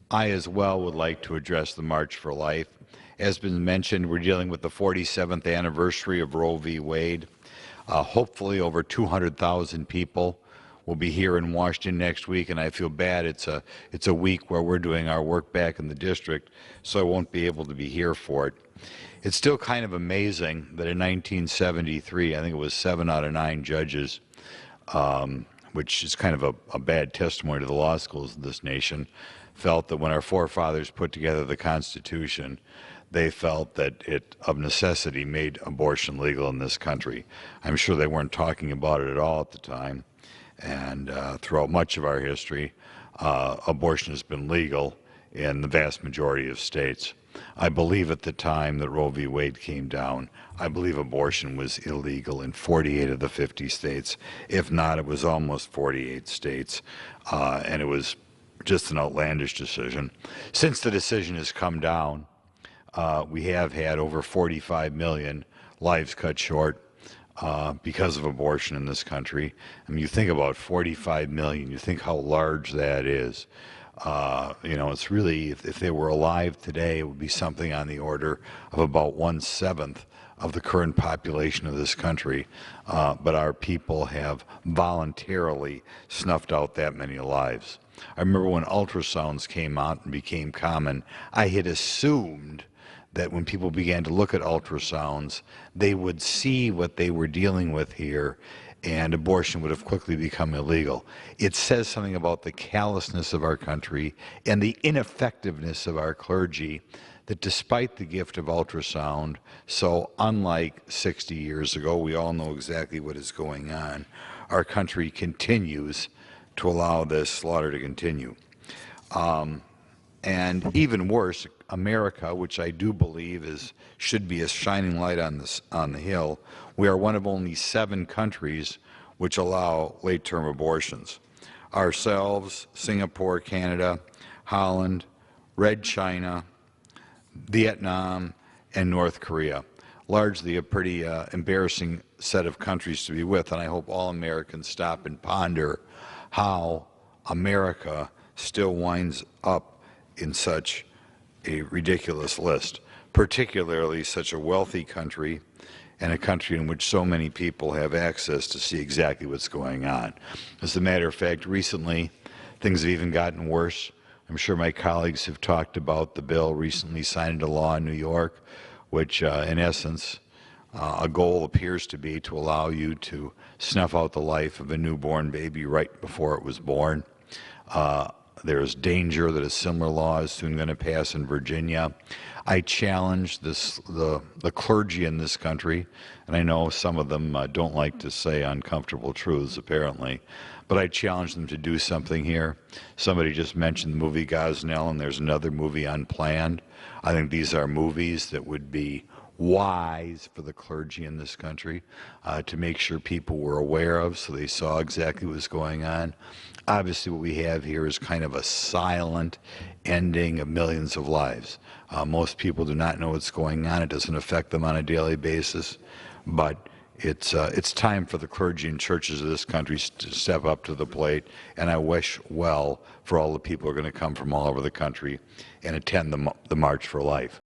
I as well would like to address the March for Life. As been mentioned, we're dealing with the 47th anniversary of Roe v. Wade. Hopefully over 200,000 people will be here in Washington next week, and I feel bad. It's a week where we're doing our work back in the district, so I won't be able to be here for it. It's still kind of amazing that in 1973, I think it was 7 out of 9 judges, which is kind of a bad testimony to the law schools of this nation, felt that when our forefathers put together the Constitution, they felt that it, of necessity, made abortion legal in this country. I'm sure they weren't talking about it at all at the time, and throughout much of our history, abortion has been legal in the vast majority of states. I believe at the time that Roe v. Wade came down, I believe abortion was illegal in 48 of the 50 states. If not, it was almost 48 states, and it was just an outlandish decision. Since the decision has come down, we have had over 45 million lives cut short because of abortion in this country. I mean, you think about 45 million, you think how large that is. It's really, if they were alive today, it would be something on the order of about 1/7 of the current population of this country. But our people have voluntarily snuffed out that many lives. I remember when ultrasounds came out and became common, I had assumed that when people began to look at ultrasounds, they would see what they were dealing with here, and abortion would have quickly become illegal. It says something about the callousness of our country and the ineffectiveness of our clergy that despite the gift of ultrasound, so unlike 60 years ago, we all know exactly what is going on, our country continues to allow this slaughter to continue. And even worse, America, which I do believe should be a shining light on the hill, we are one of only 7 countries which allow late-term abortions. Ourselves, Singapore, Canada, Holland, Red China, Vietnam, and North Korea. Largely a pretty embarrassing set of countries to be with, and I hope all Americans stop and ponder how America still winds up in such a ridiculous list, particularly such a wealthy country and a country in which so many people have access to see exactly what's going on. As a matter of fact, recently things have even gotten worse. I'm sure my colleagues have talked about the bill recently signed into law in New York, which in essence, a goal appears to be to allow you to snuff out the life of a newborn baby right before it was born. There is danger that a similar law is soon going to pass in Virginia. I challenge the clergy in this country, and I know some of them don't like to say uncomfortable truths, apparently, but I challenge them to do something here. Somebody just mentioned the movie Gosnell, and there's another movie Unplanned. I think these are movies that would be wise for the clergy in this country to make sure people were aware of, so they saw exactly what was going on. Obviously, what we have here is kind of a silent ending of millions of lives. Most people do not know what's going on. It doesn't affect them on a daily basis, but it's time for the clergy and churches of this country to step up to the plate, and I wish well for all the people who are going to come from all over the country and attend the March for Life.